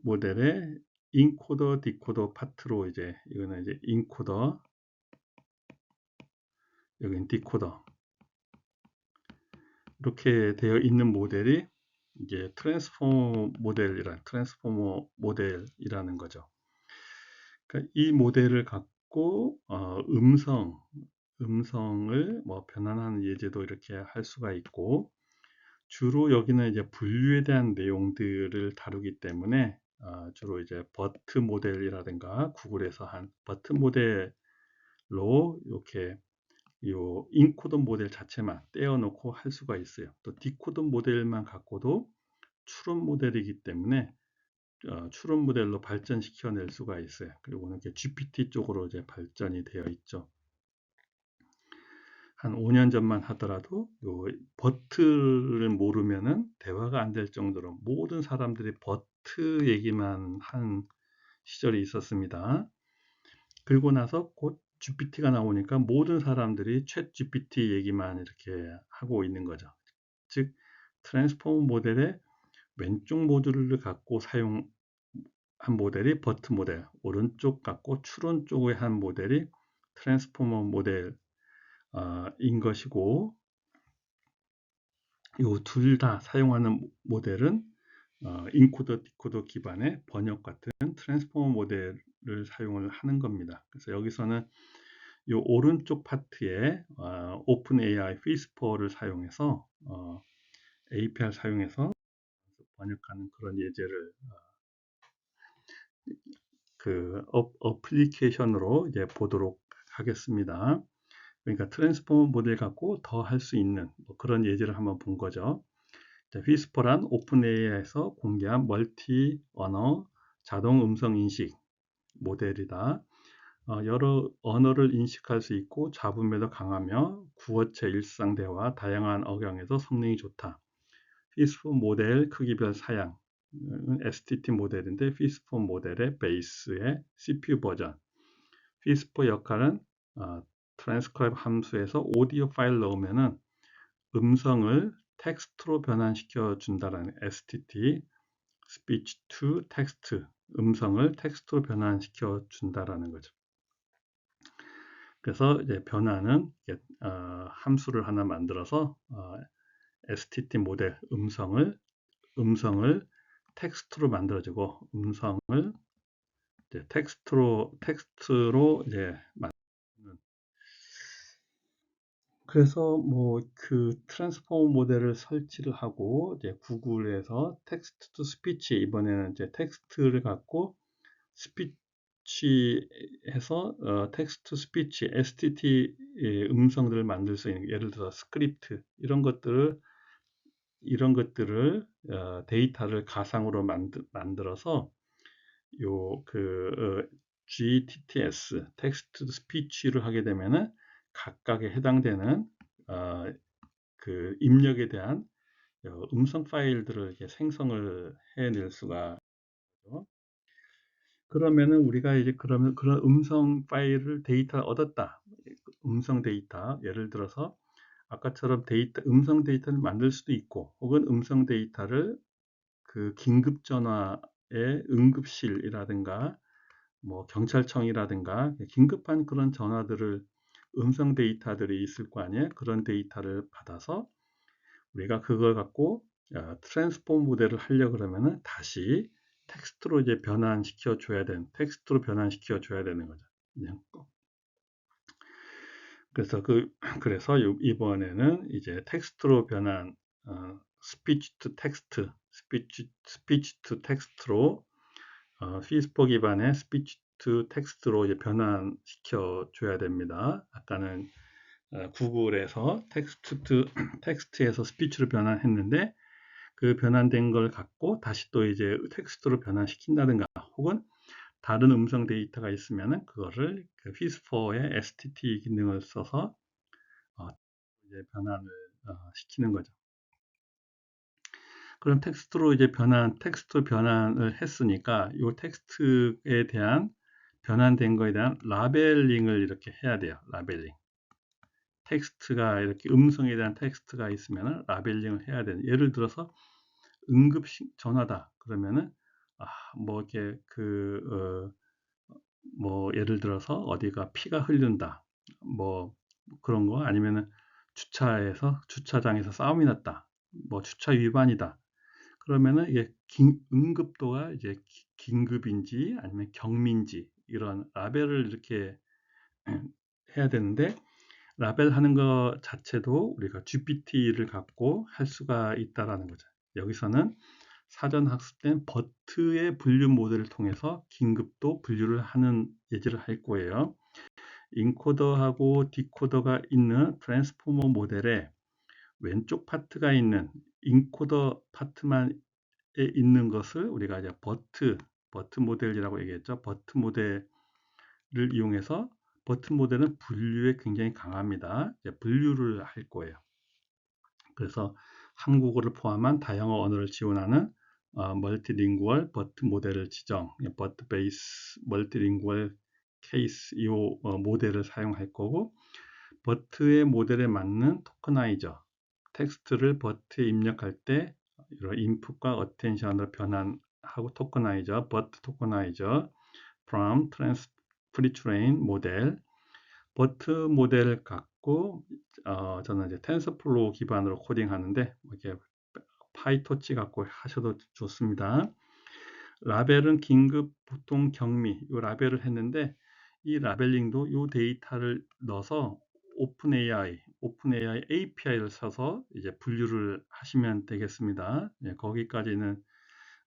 모델의 인코더 디코더 파트로 이거는 이제 인코더, 여기는 디코더 이렇게 되어 있는 모델이 이제 트랜스포머 모델이라는 거죠. 그러니까 이 모델을 갖고 음성을 뭐 변환하는 예제도 이렇게 할 수가 있고, 주로 여기는 이제 분류에 대한 내용들을 다루기 때문에 주로 이제 버트 모델이라든가 구글에서 한 버트 모델로 이렇게 요 인코더 모델 자체만 떼어놓고 할 수가 있어요. 또 디코더 모델만 갖고도 추론 모델이기 때문에 추론 모델로 발전시켜 낼 수가 있어요. 그리고 이렇게 GPT 쪽으로 이제 발전이 되어 있죠. 한 5년 전만 하더라도 요 버트를 모르면은 대화가 안 될 정도로 모든 사람들이 버트 얘기만 한 시절이 있었습니다. 그리고 나서 곧 GPT가 나오니까 모든 사람들이 챗 GPT 얘기만 이렇게 하고 있는 거죠. 즉 트랜스포머 모델의 왼쪽 모듈을 갖고 사용한 모델이 버트 모델, 오른쪽 갖고 추론 쪽에 한 모델이 트랜스포머 모델 인 것이고, 이 둘 다 사용하는 모델은 인코더 디코더 기반의 번역 같은 트랜스포머 모델을 사용을 하는 겁니다. 그래서 여기서는 이 오른쪽 파트에 오픈 AI 위스퍼를 사용해서 APR 사용해서 번역하는 그런 예제를 어플리케이션으로 이제 보도록 하겠습니다. 그러니까 트랜스포머 모델 갖고 더 할 수 있는 뭐 그런 예제를 한번 본 거죠. 위스퍼란 오픈 AI에서 공개한 멀티 언어 자동 음성 인식 모델이다. 여러 언어를 인식할 수 있고 잡음에도 강하며 구어체 일상 대화 다양한 억양에서 성능이 좋다. 위스퍼 모델 크기별 사양 STT 모델인데 위스퍼 모델의 베이스의 CPU 버전. 위스퍼 역할은 트랜스크라이브 함수에서 오디오 파일 넣으면은 음성을 텍스트로 변환시켜 준다라는 STT speech to text 음성을 텍스트로 변환시켜 준다라는 거죠. 그래서 이제 변환은 함수를 하나 만들어서 STT 모델 음성을 텍스트로 만들어주고 음성을 이제 텍스트로 이제 만드는. 그래서 뭐 그 트랜스포머 모델을 설치를 하고 이제 구글에서 텍스트 투 스피치 이번에는 이제 텍스트를 갖고 스피치해서 텍스트 스피치 STT 음성들을 만들 수 있는, 예를 들어 스크립트 이런 것들을 데이터를 가상으로 만들어서 GTTS 텍스트 스피치를 하게 되면은 각각에 해당되는 입력에 대한 음성 파일들을 이렇게 생성을 해낼 수가 있죠. 그러면은 우리가 이제 그런 음성 파일을 데이터 얻었다. 음성 데이터, 예를 들어서 아까처럼 음성 데이터를 만들 수도 있고, 혹은 음성 데이터를 그 긴급 전화의 응급실이라든가 뭐 경찰청이라든가 긴급한 그런 전화들을 음성 데이터들이 있을 거 아니에요. 그런 데이터를 받아서 우리가 그걸 갖고 트랜스폼 모델을 하려 그러면은 다시 텍스트로 이제 텍스트로 변환시켜 줘야 되는 거죠. 그냥 그래서 이번에는 이제 텍스트로 변환 스피치 투 텍스트로 피스포 기반의 스피치 투 텍스트로 이제 변환시켜 줘야 됩니다. 아까는 구글에서 텍스트에서 스피치로 변환했는데 그 변환된 걸 갖고 다시 또 이제 텍스트로 변환시킨다든가 혹은 다른 음성 데이터가 있으면은 그거를 그 피스포의 STT 기능을 써서 이제 변환을 시키는 거죠. 그럼 텍스트 변환을 했으니까 이 텍스트에 대한 변환된 거에 대한 라벨링을 이렇게 해야 돼요. 라벨링. 텍스트가 이렇게 음성에 대한 텍스트가 있으면 라벨링을 해야 되는. 예를 들어서 응급 전화다. 그러면은 뭐 이렇게 뭐 예를 들어서 어디가 피가 흐른다. 뭐 그런 거 아니면은 주차장에서 싸움이 났다. 뭐 주차 위반이다. 그러면은 이게 응급도가 이제 긴급인지 아니면 경미인지 이런 라벨을 이렇게 해야 되는데 라벨하는 것 자체도 우리가 GPT를 갖고 할 수가 있다라는 거죠. 여기서는 사전 학습된 버트의 분류 모델을 통해서 긴급도 분류를 하는 예제를 할 거예요. 인코더하고 디코더가 있는 트랜스포머 모델에 왼쪽 파트가 있는 인코더 파트만 있는 것을 우리가 이제 버트 모델이라고 얘기했죠. 버트 모델을 이용해서 버트 모델은 분류에 굉장히 강합니다. 이제 분류를 할 거예요. 그래서 한국어를 포함한 다양한 언어를 지원하는 멀티링구얼 버트 모델을 버트 베이스 멀티링구얼 케이스 이 모델을 사용할 거고 버트의 모델에 맞는 토커나이저 텍스트를 버트에 입력할 때 이런 인풋과 어텐션으로 변환하고 토커나이저 버트 토커나이저 from pre-train 모델 버트 모델을 갖고 저는 이제 텐서플로우 기반으로 코딩하는데 이렇게 파이토치 갖고 하셔도 좋습니다. 라벨은 긴급, 보통, 경미 이 라벨을 했는데 이 라벨링도 이 데이터를 넣어서 오픈AI API를 써서 이제 분류를 하시면 되겠습니다. 예, 거기까지는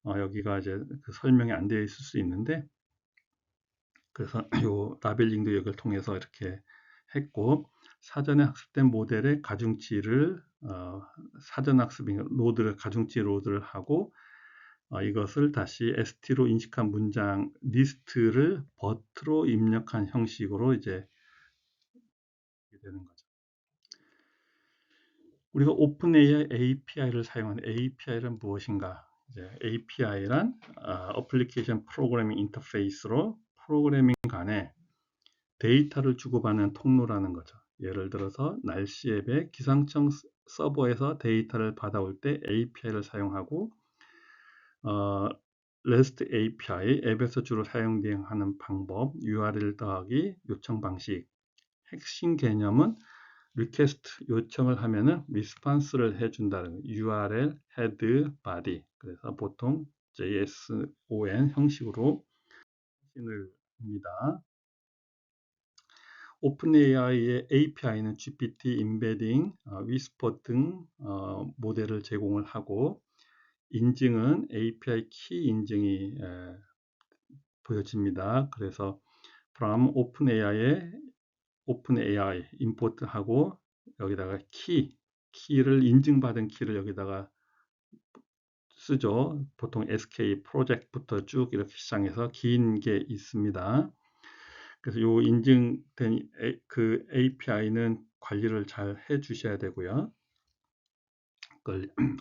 여기가 이제 그 설명이 안 되어 있을 수 있는데 그래서 이 라벨링도 여기를 통해서 이렇게 했고 사전에 학습된 모델의 가중치를 사전 학습인 로드를 가중치 로드를 하고 이것을 다시 ST로 인식한 문장 리스트를 버트로 입력한 형식으로 이제 되는 거죠. 우리가 오픈AI API를 사용하는 API는 무엇인가? 이제 API란 어플리케이션 프로그래밍 인터페이스로 프로그래밍 간에 데이터를 주고받는 통로라는 거죠. 예를 들어서 날씨 앱의 기상청 서버에서 데이터를 받아올 때 API를 사용하고 REST API 앱에서 주로 사용하는 방법, URL 더하기 요청 방식. 핵심 개념은 request 요청을 하면은 response를 해준다는 URL, head, body. 그래서 보통 JSON 형식으로 확인을 합니다. 오픈AI의 API는 GPT, 임베딩, 위스퍼 등 모델을 제공을 하고 인증은 API 키 인증이 보여집니다. 그래서 from 오픈AI 임포트하고 여기다가 키를 인증받은 키를 여기다가 쓰죠. 보통 SK 프로젝트부터 쭉 이렇게 시작해서 긴 게 있습니다. 그래서 요 인증된 그 API는 관리를 잘 해주셔야 되고요.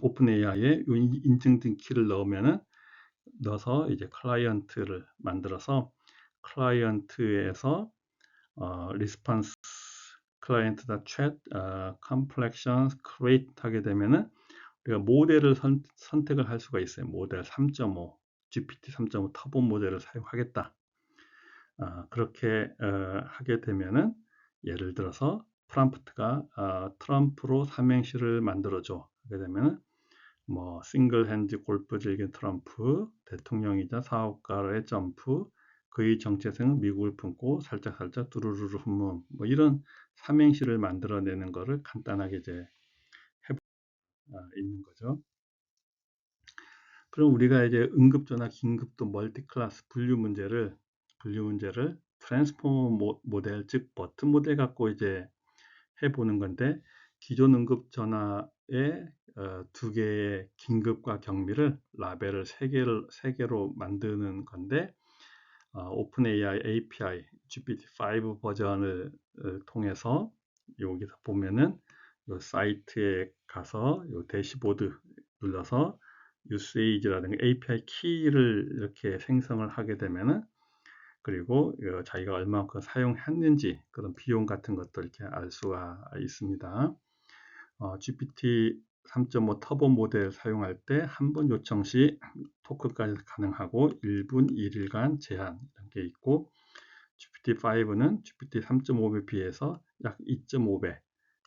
오픈AI에 요 인증된 키를 넣어서 이제 클라이언트를 만들어서 클라이언트에서 리스폰스 client.chat complexion create 하게 되면은 우리가 모델을 선택을 할 수가 있어요. 모델 3.5, GPT 3.5 터보 모델을 사용하겠다. 그렇게 하게 되면은 예를 들어서 프롬프트가 트럼프로 삼행시를 만들어줘 하게 되면은 뭐 싱글 핸드 골프 즐긴 트럼프, 대통령이자 사업가의 점프, 그의 정체성은 미국을 품고 살짝살짝 두루루루 흠흠, 뭐 이런 삼행시를 만들어내는 거를 간단하게 이제 있는 거죠. 그럼 우리가 이제 응급조나 긴급도 멀티클래스 분류 문제를 트랜스포머 모델, 즉 버튼 모델 갖고 이제 해보는 건데, 기존 응급전화의 두 개의 긴급과 경미를 라벨을 세 개로 만드는 건데, 오픈 AI API GPT-5 버전을 통해서 여기서 보면은 요 사이트에 가서 요 대시보드 눌러서 유세이지라든가 API 키를 이렇게 생성을 하게 되면은, 그리고 자기가 얼마만큼 사용했는지 그런 비용 같은 것들 이렇게 알 수가 있습니다. GPT 3.5 터보 모델 사용할 때 한 번 요청 시 토크까지 가능하고 1분 1일간 제한 이런 게 있고, GPT-5는 GPT 3.5에 비해서 약 2.5배,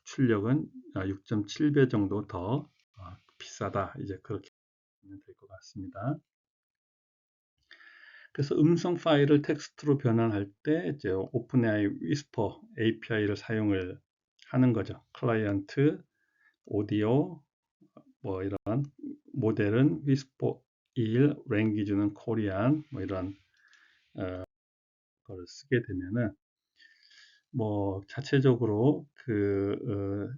출력은 6.7배 정도 더 비싸다. 이제 그렇게 보면 될 것 같습니다. 그래서 음성 파일을 텍스트로 변환할 때 이제 오픈AI 위스퍼 API를 사용을 하는 거죠. 클라이언트, 오디오, 뭐 이런 모델은 위스퍼 1, 랭귀지는 코리안, 뭐 이런 걸 쓰게 되면은 뭐 자체적으로 그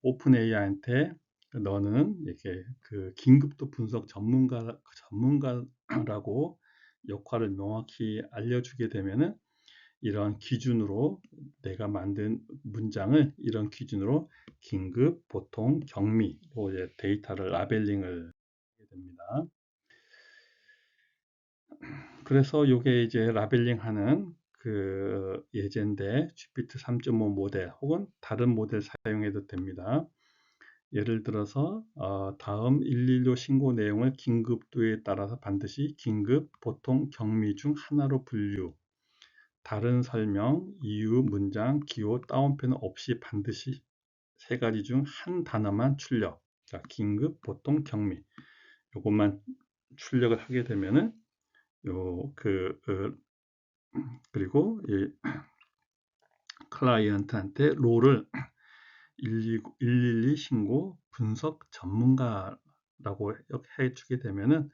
오픈 AI한테 너는 이렇게 그 긴급도 분석 전문가라고 역할을 명확히 알려주게 되면은 이런 기준으로 내가 만든 문장을 이런 기준으로 긴급, 보통, 경미로 이제 데이터를 라벨링을 하게 됩니다. 그래서 이게 이제 라벨링하는 그 예제인데, GPT 3.5 모델 혹은 다른 모델 사용해도 됩니다. 예를 들어서 다음 112 신고 내용을 긴급도에 따라서 반드시 긴급, 보통, 경미 중 하나로 분류. 다른 설명, 이유, 문장, 기호, 다운표는 없이 반드시 세 가지 중 한 단어만 출력. 자, 긴급, 보통, 경미. 요것만 출력을 하게 되면은 그리고 이 클라이언트한테 롤을 112 신고 분석 전문가라고 해주게 되면은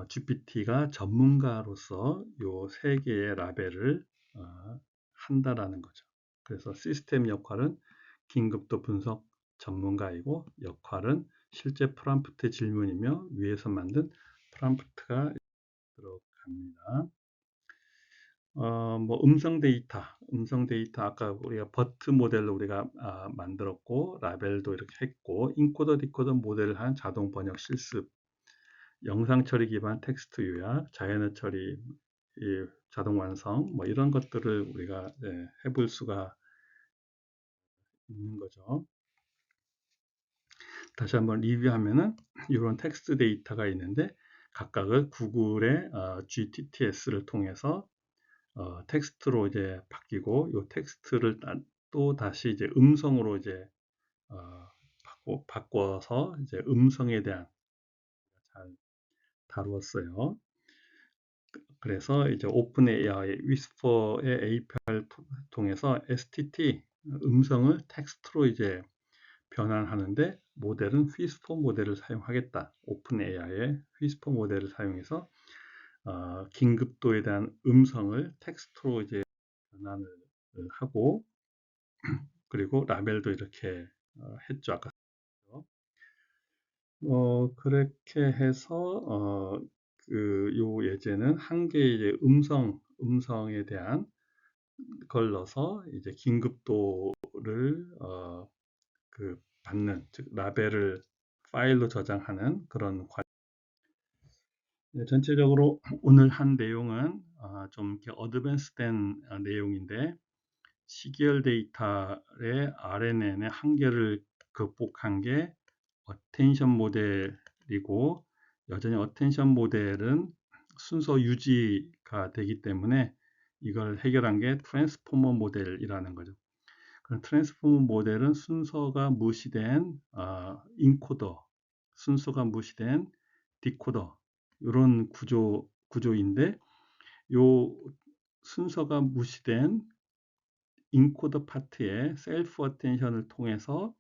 GPT가 전문가로서 요 세 개의 라벨을 한다라는 거죠. 그래서 시스템 역할은 긴급도 분석 전문가이고, 역할은 실제 프롬프트 질문이며 위에서 만든 프롬프트가 들어갑니다. 뭐 음성 데이터 아까 우리가 버트 모델로 우리가 만들었고, 라벨도 이렇게 했고, 인코더 디코더 모델을 한 자동 번역 실습, 영상 처리 기반 텍스트 요약, 자연어 처리, 자동 완성, 뭐 이런 것들을 우리가 해볼 수가 있는 거죠. 다시 한번 리뷰하면은 이런 텍스트 데이터가 있는데, 각각을 구글의 GTTS를 통해서 텍스트로 이제 바뀌고, 이 텍스트를 또 다시 이제 음성으로 이제 바꿔서 이제 음성에 대한 잘 다루었어요. 그래서 이제 오픈 AI 위스퍼의 API를 통해서 STT 음성을 텍스트로 이제 변환하는데, 모델은 휘스퍼 모델을 사용하겠다. 오픈 AI의 휘스퍼 모델을 사용해서 긴급도에 대한 음성을 텍스트로 이제 변환을 하고, 그리고 라벨도 이렇게 했죠. 아까. 그렇게 해서 요 예제는 한 개의 이제 음성에 대한 걸 넣어서 이제 긴급도를 받는, 즉 라벨을 파일로 저장하는 그런 전체적으로 오늘 한 내용은 좀 이렇게 어드밴스된 내용인데, 시계열 데이터의 RNN의 한계를 극복한 게 어텐션 모델이고, 여전히 어텐션 모델은 순서 유지가 되기 때문에 이걸 해결한 게 트랜스포머 모델이라는 거죠. 그럼 트랜스포머 모델은 순서가 무시된 인코더, 순서가 무시된 디코더, 이런 구조인데, 요 순서가 무시된 인코더 파트의 셀프 어텐션을 통해서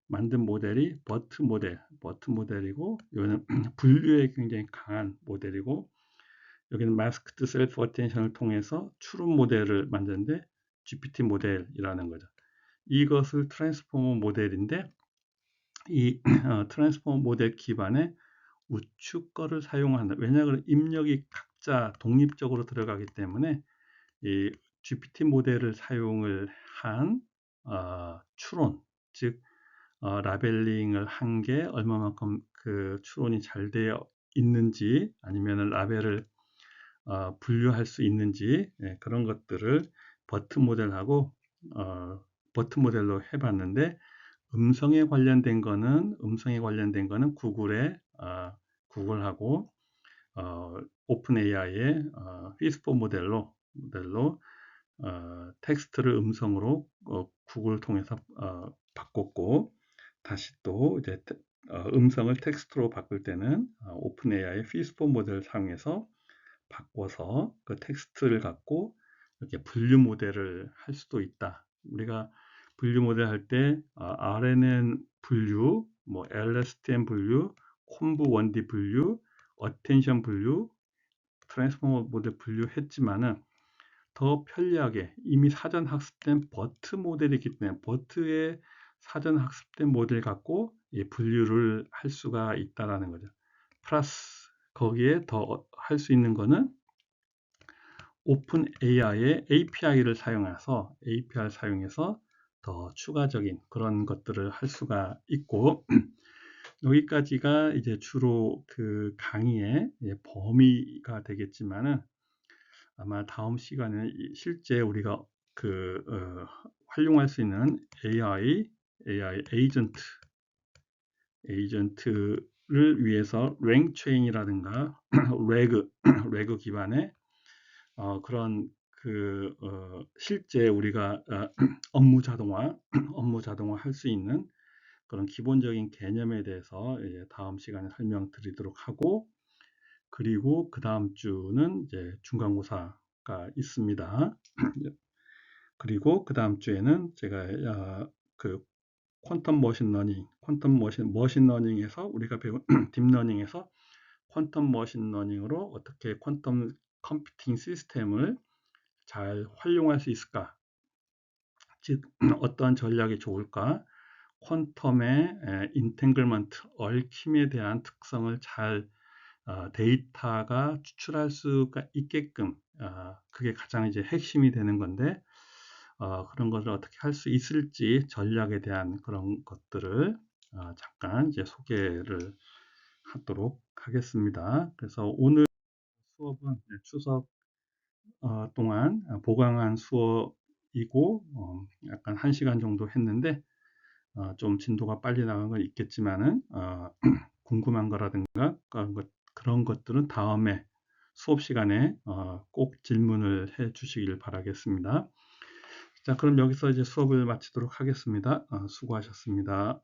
만든 모델이 버트 모델이고, 이거는 분류에 굉장히 강한 모델이고, 여기는 마스크드 셀프 어텐션을 통해서 추론 모델을 만드는데 GPT 모델이라는 거죠. 이것을 트랜스포머 모델인데, 이 트랜스포머 모델 기반의 우측 거를 사용한다. 왜냐하면 입력이 각자 독립적으로 들어가기 때문에 이 GPT 모델을 사용을 한 추론, 즉 라벨링을 한 게 얼마만큼 그 추론이 잘 되어 있는지, 아니면 라벨을 분류할 수 있는지, 그런 것들을 버트 모델하고 버트 모델로 해봤는데, 음성에 관련된 거는 구글하고 오픈 AI의 휘스퍼 모델로 텍스트를 음성으로 구글 통해서 바꿨고, 다시 또 이제 음성을 텍스트로 바꿀 때는 오픈 AI의 휘스퍼 모델을 사용해서 바꿔서 그 텍스트를 갖고 이렇게 분류 모델을 할 수도 있다. 우리가 분류 모델 할 때 RNN 분류, 뭐 LSTM 분류, 콤브 1D 분류, 어텐션 분류, 트랜스포머 모델 분류했지만은 더 편리하게 이미 사전 학습된 버트 모델이기 때문에 버트의 사전 학습된 모델 갖고 분류를 할 수가 있다라는 거죠. 플러스 거기에 더 할 수 있는 거는 오픈 AI의 API를 사용해서 더 추가적인 그런 것들을 할 수가 있고, 여기까지가 이제 주로 그 강의의 범위가 되겠지만은, 아마 다음 시간에 실제 우리가 활용할 수 있는 AI 에이전트를 위해서 랭체인이라든가 레그 기반의 그런 실제 우리가 업무 자동화 할 수 있는 그런 기본적인 개념에 대해서 이제 다음 시간에 설명드리도록 하고, 그리고 그 다음 주는 이제 중간고사가 있습니다. 그리고 그 다음 주에는 제가 그 머신 러닝에서 우리가 배운 딥러닝에서 퀀텀 머신 러닝으로 어떻게 퀀텀 컴퓨팅 시스템을 잘 활용할 수 있을까? 즉 어떤 전략이 좋을까? 퀀텀의 인탱글먼트, 얽힘에 대한 특성을 잘 데이터가 추출할 수가 있게끔, 그게 가장 이제 핵심이 되는 건데, 그런 것을 어떻게 할 수 있을지 전략에 대한 그런 것들을 잠깐 이제 소개를 하도록 하겠습니다. 그래서 오늘 수업은 추석 동안 보강한 수업이고, 약간 1시간 정도 했는데, 좀 진도가 빨리 나간 건 있겠지만은 궁금한 거라든가 그런 것들은 다음에 수업 시간에 꼭 질문을 해 주시길 바라겠습니다. 자, 그럼 여기서 이제 수업을 마치도록 하겠습니다. 수고하셨습니다.